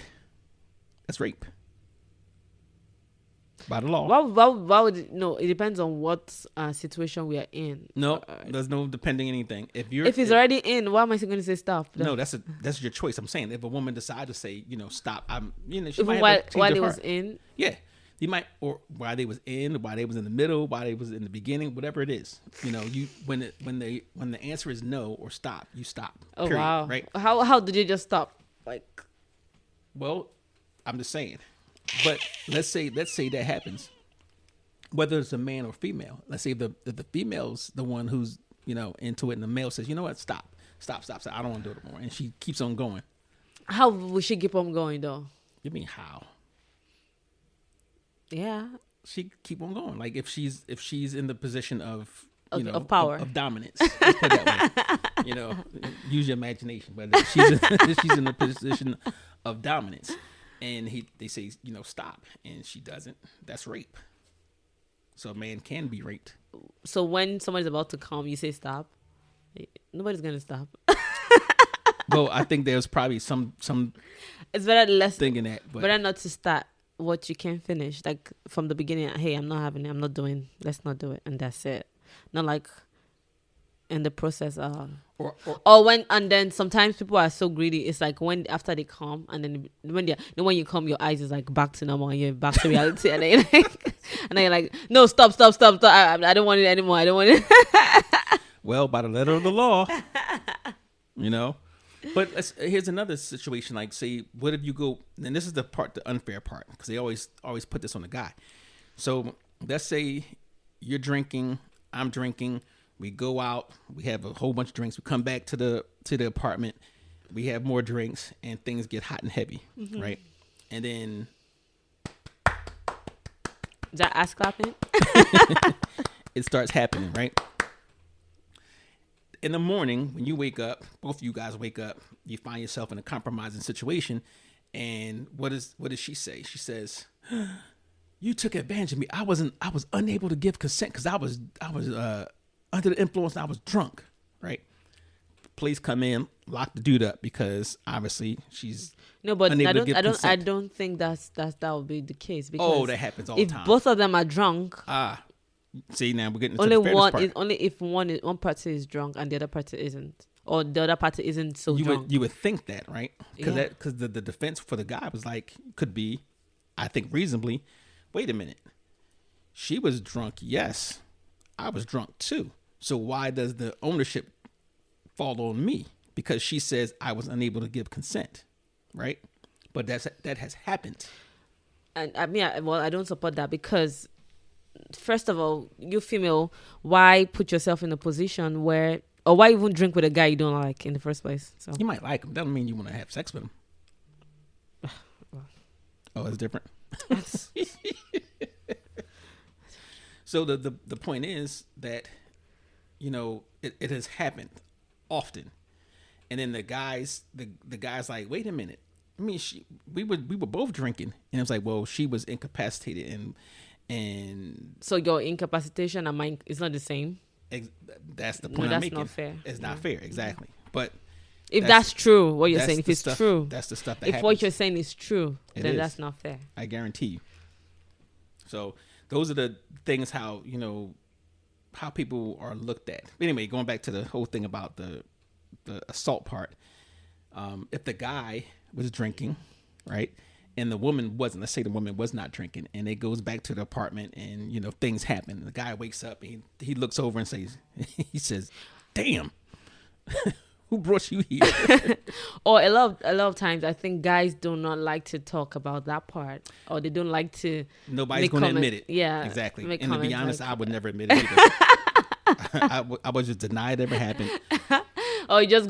That's rape. By the law. Why would it, no? It depends on what situation we are in. No, there's no depending anything. If he's already in, why am I going to say stop? No, that's your choice. I'm saying if a woman decides to say, stop, she even might while they was in. Yeah, you might, or while they was in, while they was in the middle, while they was in the beginning, whatever it is. When the answer is no or stop, you stop. Oh period, wow! Right? How did you just stop? Like, well, I'm just saying. But let's say that happens, whether it's a man or female. Let's say the female's the one who's into it, and the male says, "You know what? Stop. I don't want to do it anymore," and she keeps on going. How will she keep on going though? You mean how? Yeah, she keep on going. Like if she's in the position of power, of dominance. Let's put it that way. Use your imagination. But if she's in the position of dominance. And they say, stop, and she doesn't. That's rape. So a man can be raped. So when somebody's about to come, you say stop. Nobody's gonna stop. Well, I think there's probably some. It's better less thinking that, but better not to start what you can't finish. Like from the beginning, hey, I'm not having it. I'm not doing. Let's not do it, and that's it. Not like in the process or when, and then sometimes people are so greedy. It's like when after they come, and then when you come, your eyes is like back to normal, and you're back to reality, and then you're like, no, stop. I don't want it anymore. I don't want it. Well, by the letter of the law, But here's another situation. Like, say, what if you go? And this is the unfair part, because they always put this on the guy. So let's say you're drinking, I'm drinking. We go out, we have a whole bunch of drinks. We come back to the apartment, we have more drinks, and things get hot and heavy, right? And then is that ass clapping? It starts happening, right? in the morning when you wake up, both of you guys wake up, you find yourself in a compromising situation. And what does she say? She says, "You took advantage of me. I was unable to give consent because I was under the influence. And I was drunk." Right? Police come in, lock the dude up because obviously she's no. But unable to give consent. I don't think that will be the case. Because that happens all the time. If both of them are drunk, see, now we're getting into only the fairness one part. is only if one party is drunk and the other party isn't, or the other party isn't so drunk. You would think that, right? Because Yeah. the defense for the guy was like, could be, I think reasonably, wait a minute, she was drunk, yes, I was drunk too. So why does the ownership fall on me? Because she says I was unable to give consent, right? But that has happened. And I mean, I don't support that because, first of all, you female, why put yourself in a position where, or why even drink with a guy you don't like in the first place? So You might like him, doesn't mean you want to have sex with him. Oh, it's different. So the point is that, you know, it has happened often, and then the guys like, wait a minute, I mean, we were both drinking, and it was like, well, she was incapacitated, and so your incapacitation and mine is not the same. That's the point No, I'm that's making. not fair. It's not fair, exactly. But If that's true, what you're that's saying, if the it's stuff- true, that's the stuff that if happens. what you're saying is true, It then is. that's not fair. I guarantee you. So those are the things how, you know, how people are looked at. Anyway, going back to the whole thing about the assault part. If the guy was drinking, right, and the woman wasn't, let's say the woman was not drinking, and it goes back to the apartment, and you know things happen. The guy wakes up, and he looks over and he says, "Damn, who brought you here?" Or a lot of times, I think guys do not like to talk about that part, or they don't like to. Nobody's make going to comment- admit it. Yeah, exactly. make And to be comments honest, like- I would never admit it either. I would just deny it ever happened. Or you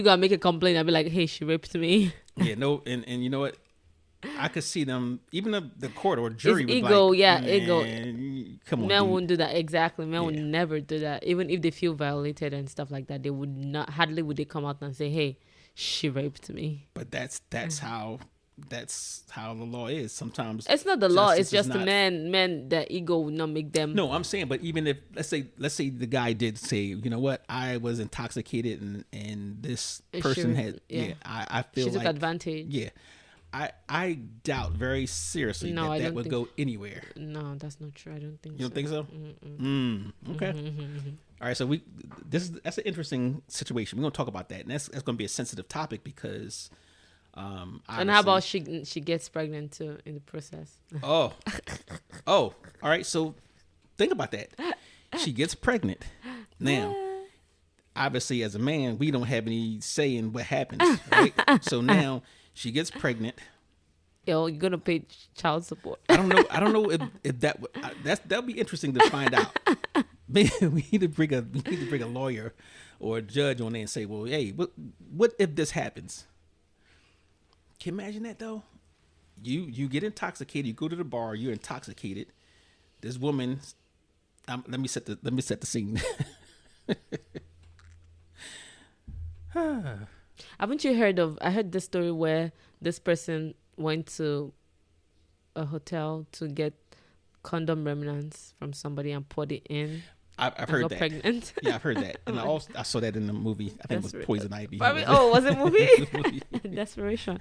gotta make a complaint and be like, "Hey, she raped me." Yeah, no, and you know what? I could see them, even the court or jury It's was ego, like, yeah, "Man, ego. Come on, Men dude." won't do that. Exactly. Men would Yeah. never do that. Even if they feel violated and stuff like that, they would not. Hardly would they come out and say, "Hey, she raped me." But that's how the law is. Sometimes It's not the law. It's justice is just the not- men. Their ego would not make them. No, I'm saying, but even if let's say the guy did say, you know what, I was intoxicated and this She person was- had, yeah. I feel She took like advantage. Yeah, I doubt very seriously No, I that don't would think- go anywhere. No, that's not true. I don't think You don't think so? Okay. All right. So that's an interesting situation. We're gonna talk about that, and that's gonna be a sensitive topic because. And how about she gets pregnant too in the process? Oh, all right. So think about that. She gets pregnant. Now, obviously, as a man, we don't have any say in what happens, right? So now she gets pregnant. Yo, you're gonna pay child support. I don't know if that'll be interesting to find out. Maybe we need to bring a lawyer or a judge on there and say, well, hey, what if this happens? Can you imagine that though? You get intoxicated. You go to the bar. You're intoxicated. This woman. Let me set the scene. Haven't you heard of? I heard this story where this person went to a hotel to get condom remnants from somebody and poured it in. I've and heard got that. pregnant. Yeah, I've heard that, and I saw that in the movie. I think That's it was Poison Ivy. Probably, oh, was it movie? Movie. Desperation.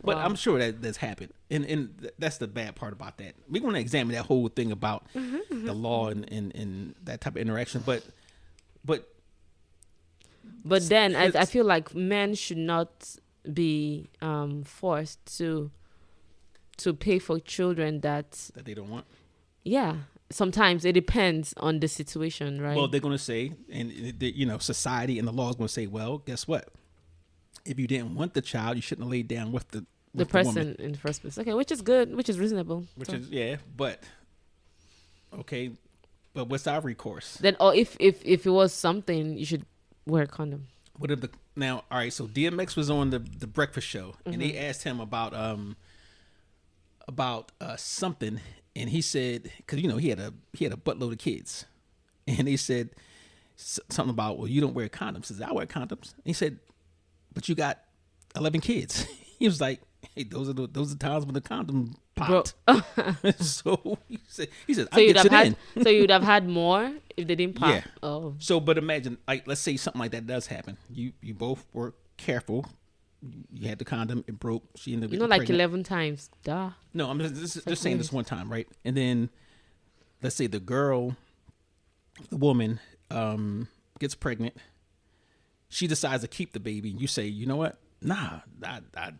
But Wow. I'm sure that's happened, and that's the bad part about that. We're going to examine that whole thing about the law and that type of interaction. But But then I it's- feel like men should not be forced to pay for children that they don't want. yeah. Sometimes it depends on the situation, right? Well, they're going to say, and society and the law is going to say, well, guess what? If you didn't want the child, you shouldn't have laid down with the person woman. in the first place. Okay, which is good, which is reasonable. Which So- is but okay, but what's our recourse? then, or if it was something, you should wear a condom. What if all right? So DMX was on the Breakfast Show, and they asked him about something, and he said, because he had a buttload of kids, and they said, something about, well, you don't wear condoms. He says, I wear condoms. And he said, but you got 11 kids. He was like, hey, those are times when the condom popped. So he said, so I get it in. So you'd have had more if they didn't pop. Yeah. Oh. So, but imagine, like, let's say something like that does happen. You both were careful. You had the condom, it broke. She ended up getting like pregnant. 11 times. Duh. No, I'm just saying this one time, right? And then let's say the woman gets pregnant. She decides to keep the baby. And you say, you know what? Nah,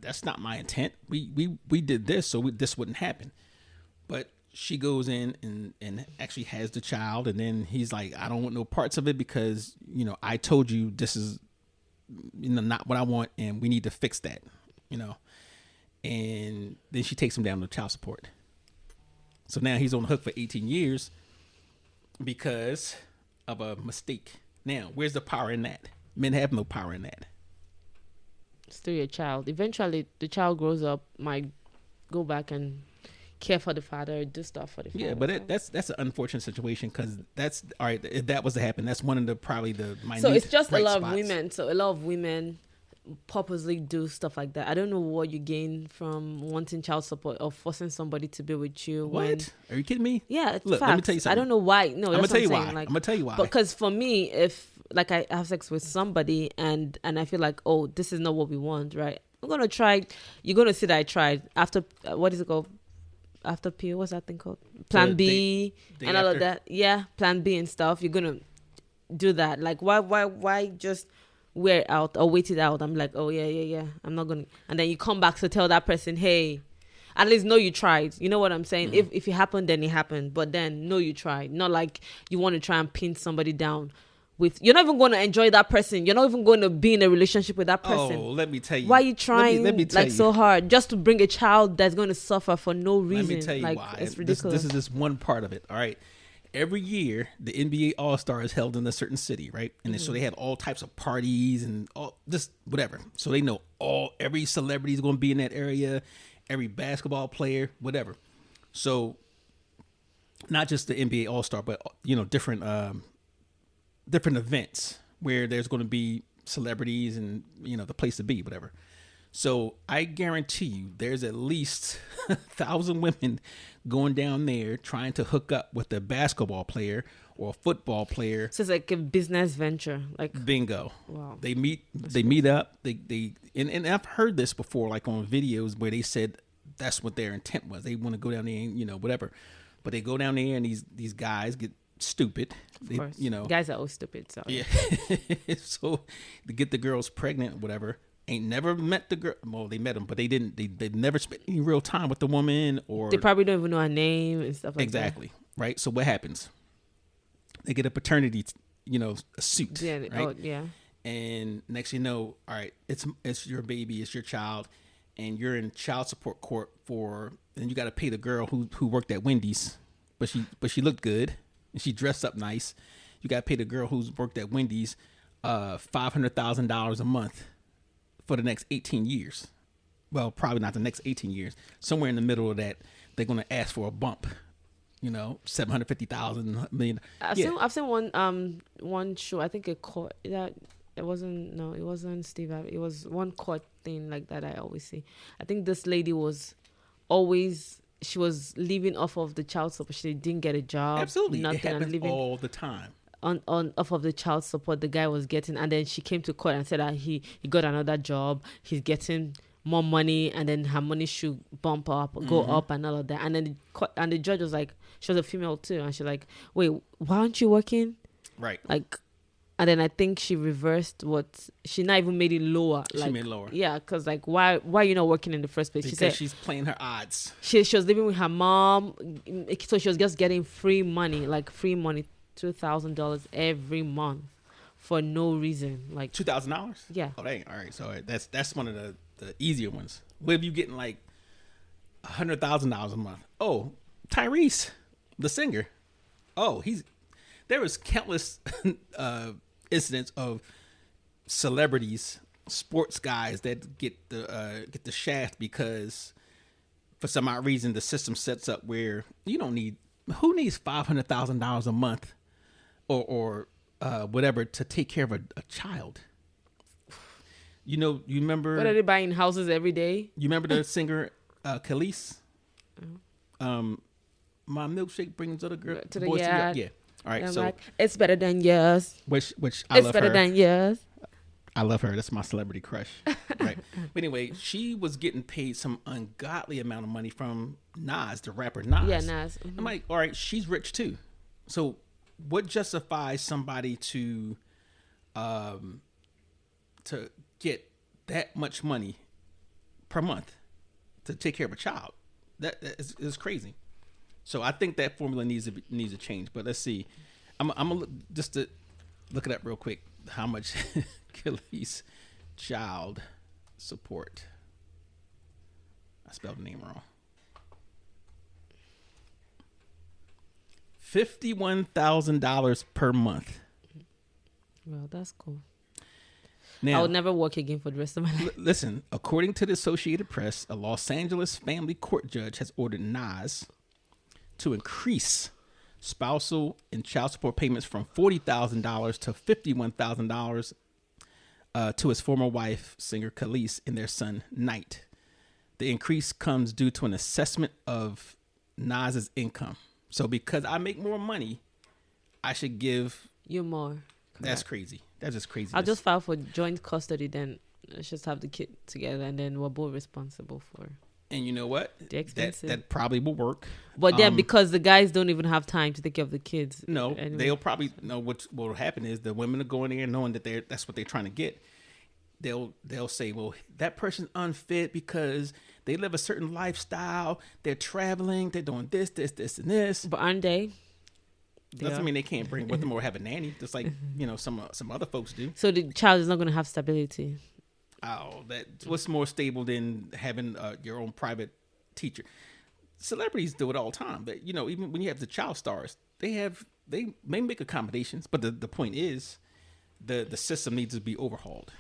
that's not my intent. We did this so this wouldn't happen. But she goes in and actually has the child. And then he's like, I don't want no parts of it because, I told you this is not what I want. And we need to fix that, And then she takes him down to child support. So now he's on the hook for 18 years because of a mistake. Now, where's the power in that? Men have no power in that. Still your child. Eventually, the child grows up, might go back and care for the father, do stuff for the father. Yeah, but that's an unfortunate situation because that's all right. If that was to happen, that's one of the minute. So it's just a lot spots. of women. So a lot of women purposely do stuff like that. I don't know what you gain from wanting child support or forcing somebody to be with you. What? Are you kidding me? Yeah, it's Look, facts. let me tell you something. I don't know why. No, I'm gonna tell you why. Like, I'm gonna tell you why. Because for me, if like I have sex with somebody and I feel like, oh, this is not what we want, right? I'm gonna try. You're gonna see that I tried after what is it called? After pill, what's that thing called? Plan B and all of that. Yeah, Plan B and stuff. You're gonna do that. Like, why just wear it out or wait it out? I'm like, oh yeah. I'm not gonna. And then you come back to tell that person, hey, at least know you tried. You know what I'm saying? Mm-hmm. If it happened, then it happened. But then know you tried. Not like you want to try and pin somebody down. You're not even going to enjoy that person. You're not even going to be in a relationship with that person. Oh, let me tell you. Why are you trying let me tell you. so hard just to bring a child that's going to suffer for no reason? Let me tell you like, why. It's ridiculous. This is just one part of it. All right. Every year, the NBA All-Star is held in a certain city, right? And so they have all types of parties and all just whatever. So they know every celebrity is going to be in that area, every basketball player, whatever. So not just the NBA All-Star, but different events where there's going to be celebrities and the place to be, whatever. So I guarantee you there's at least 1,000 women going down there trying to hook up with a basketball player or a football player. So it's like a business venture. Like bingo. Wow. They meet up. And I've heard this before, like on videos where they said that's what their intent was. They want to go down there and whatever. But they go down there and these guys get stupid. Of course. Guys are all stupid. So yeah. So to get the girls pregnant, whatever. Ain't never met the girl. Well, they met them, but they didn't. They've never spent any real time with the woman, or they probably don't even know her name and stuff like that. Exactly. Right. So what happens? They get a paternity, a suit. Yeah. Right? Oh, yeah. And next, all right, it's your baby, it's your child, and you're in child support court and you got to pay the girl who worked at Wendy's, but she looked good and she dressed up nice. You got to pay the girl who's worked at Wendy's $500,000 a month for the next 18 years. Well, probably not the next 18 years. Somewhere in the middle of that, they're going to ask for a bump. 750,000 million. I've seen one show. I think it wasn't Steve Harvey. It was one court thing like that. I always see. I think this lady she was living off of the child support. She didn't get a job. Absolutely, nothing, it happens and living all the time. On off of the child support the guy was getting, and then she came to court and said that he got another job. He's getting more money, and then her money should bump up, go up, and all of that. And then the judge was like, she was a female too, and she's like, wait, why aren't you working? Right. Like, and then I think she reversed she not even made it lower. She made it lower. Yeah, because like why are you not working in the first place? Because she said she's playing her odds. She was living with her mom, so she was just getting free money, $2,000 every month for no reason. Like $2,000. Yeah. Oh, dang. All right. So that's one of the easier ones. What if you getting like $100,000 a month? Oh, Tyrese, the singer. Oh, there was countless incidents of celebrities, sports guys that get the shaft because for some odd reason the system sets up where who needs $500,000 a month or whatever to take care of a child. You know, you remember? What are they buying houses every day? You remember the singer Khalees? My milkshake brings other girl To the boys yard. to yeah. All right, I'm so like, it's better than yours. which I It's love better her. than yours. I love her. That's my celebrity crush. Right. But anyway, she was getting paid some ungodly amount of money from Nas, the rapper Nas. Yeah, Nas. I'm like, all right, she's rich too. So what justifies somebody to get that much money per month to take care of a child? That is crazy. So I think that formula needs to change. But let's see. I'm gonna look, just to look it up real quick. How much Khalees child support? I spelled the name wrong. $51,000 per month. Well, that's cool. Now, I would never work again for the rest of my life. listen, according to the Associated Press, a Los Angeles family court judge has ordered Nas to increase spousal and child support payments from $40,000 to $51,000 to his former wife, singer Khalees, and their son, Knight. The increase comes due to an assessment of Nas's income. So because I make more money, I should give... You more. That's crazy. That's just crazy. I'll just file for joint custody then. Let's just have the kid together and then we're both responsible for. And you know what? The expensive. That probably will work. But then because the guys don't even have time to take care of the kids. No, anyway. they'll probably know what will happen is the women are going there knowing that that's what they're trying to get. They'll say, well, that person's unfit because they live a certain lifestyle. They're traveling. They're doing this, and this. But aren't they? Doesn't mean they can't bring with them or have a nanny, just like some other folks do. So the child is not going to have stability. Oh, what's more stable than having your own private teacher? Celebrities do it all the time, but even when you have the child stars, they may make accommodations, but the point is, the system needs to be overhauled,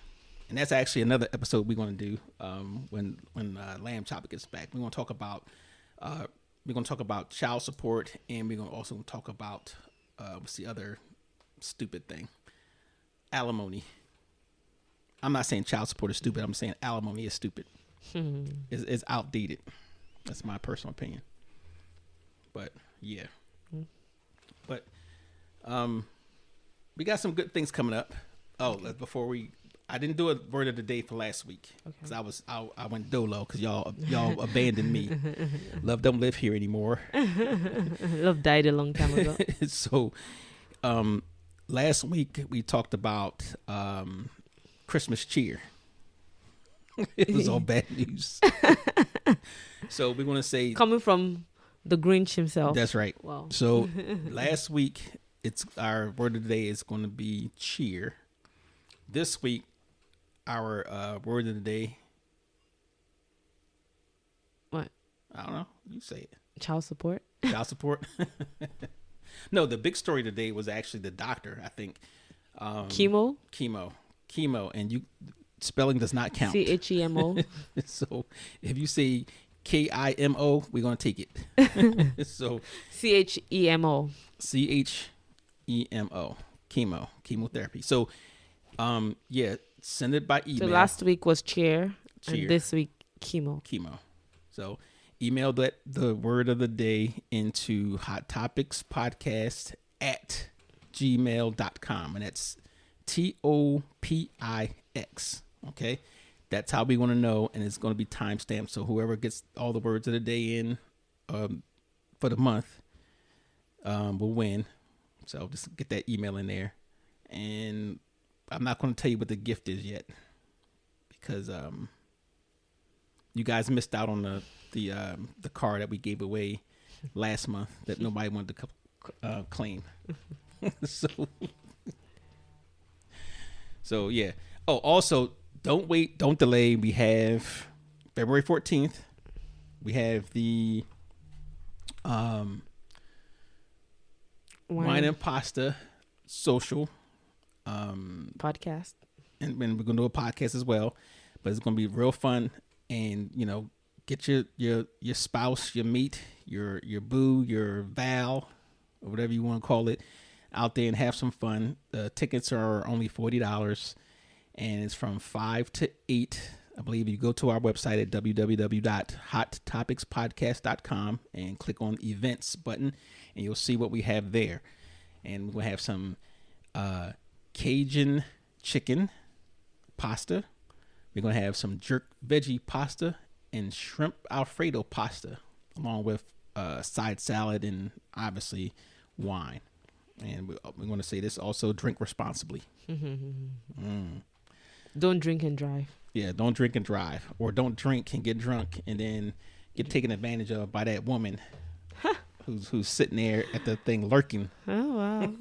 and that's actually another episode we're going to do when Lamb Chopper gets back. We're going to talk about child support, and we're going to also talk about what's the other stupid thing? Alimony. I'm not saying child support is stupid. I'm saying alimony is stupid. It's outdated. That's my personal opinion. But yeah. But we got some good things coming up. Oh, I didn't do a word of the day for last week because I went dolo because y'all abandoned me. Love don't live here anymore. Love died a long time ago. So last week we talked about Christmas cheer. It was all bad news. So we're going to say... Coming from the Grinch himself. That's right. Wow. So last week, our word of the day is going to be cheer. This week, our word of the day... What? I don't know. You say it. Child support. Child support? No, the big story today was actually the doctor, I think. Chemo. And spelling does not count. CHEMO. So if you say KIMO, we're going to take it. So CHEMO. CHEMO. Chemotherapy. So send it by email. So last week was cheer. And this week chemo. So email the word of the day into hottopicspodcast@gmail.com, and that's TOPIX. Okay, that's how we want to know, and it's going to be timestamped. So whoever gets all the words of the day in for the month will win. So just get that email in there, and I'm not going to tell you what the gift is yet because you guys missed out on the car that we gave away last month that nobody wanted to claim. So yeah. Oh, also, don't wait, don't delay. We have February 14th. We have the Wine and Pasta social podcast, and we're gonna do a podcast as well. But it's gonna be real fun, and get your spouse, your mate, your boo, your Val, or whatever you want to call it. out there and have some fun. The tickets are only $40, and it's from 5 to 8. I believe you go to our website at www.hottopicspodcast.com and click on events button, and you'll see what we have there. And we'll have some Cajun chicken pasta. We're going to have some jerk veggie pasta and shrimp Alfredo pasta, along with side salad and obviously wine. And we're going to say this also: drink responsibly. Don't drink and drive. Yeah, don't drink and drive, or don't drink and get drunk and then get taken advantage of by that woman who's sitting there at the thing lurking. Oh wow,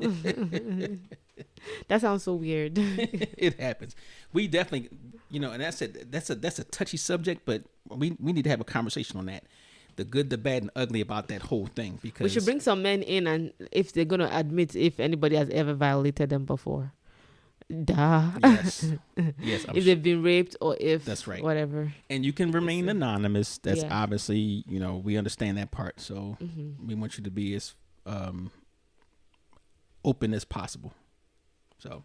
that sounds so weird. It happens. We definitely, and that's a touchy subject, but we need to have a conversation on that. The good, the bad, and ugly about that whole thing. Because we should bring some men in, and if they're gonna admit if anybody has ever violated them before. Duh. Yes. If they've been raped or if that's right. Whatever. And you can remain anonymous. That's obviously, we understand that part. So we want you to be as open as possible. So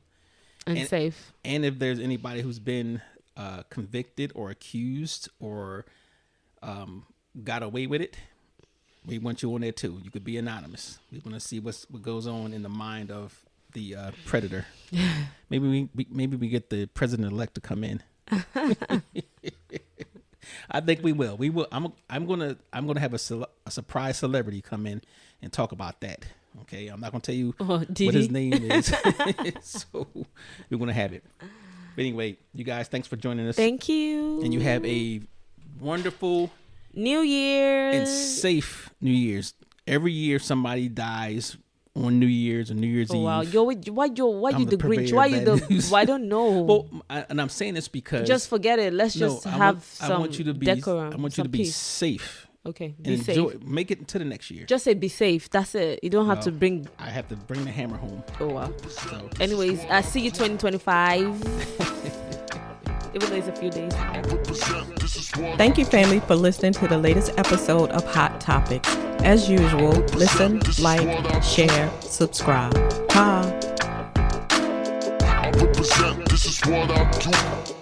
and safe. And if there's anybody who's been convicted or accused or got away with it, we want you on there too. You could be anonymous. We want to see what goes on in the mind of the predator. Maybe we get the president-elect to come in. I think we will. We will. I'm gonna have a surprise celebrity come in and talk about that. Okay, I'm not gonna tell you what his name is. So we're gonna have it. But anyway, you guys, thanks for joining us. Thank you. And you have a wonderful New Year and safe New Year's. Every year somebody dies on New Year's or New Year's Eve. Wow, why you the Grinch? Why you the? I don't know. Well, and I'm saying this because just forget it. Let's just have some I want you to be. decorum. I want you to be safe. Okay, be safe. Make it to the next year. Just say be safe. That's it. You don't have to bring. I have to bring the hammer home. Oh wow. So. Anyways, I see you 2025. Even though it's a few days. Thank you, family, for listening to the latest episode of Hot Topics. As usual, listen, like, share, subscribe. I represent, this is what I do.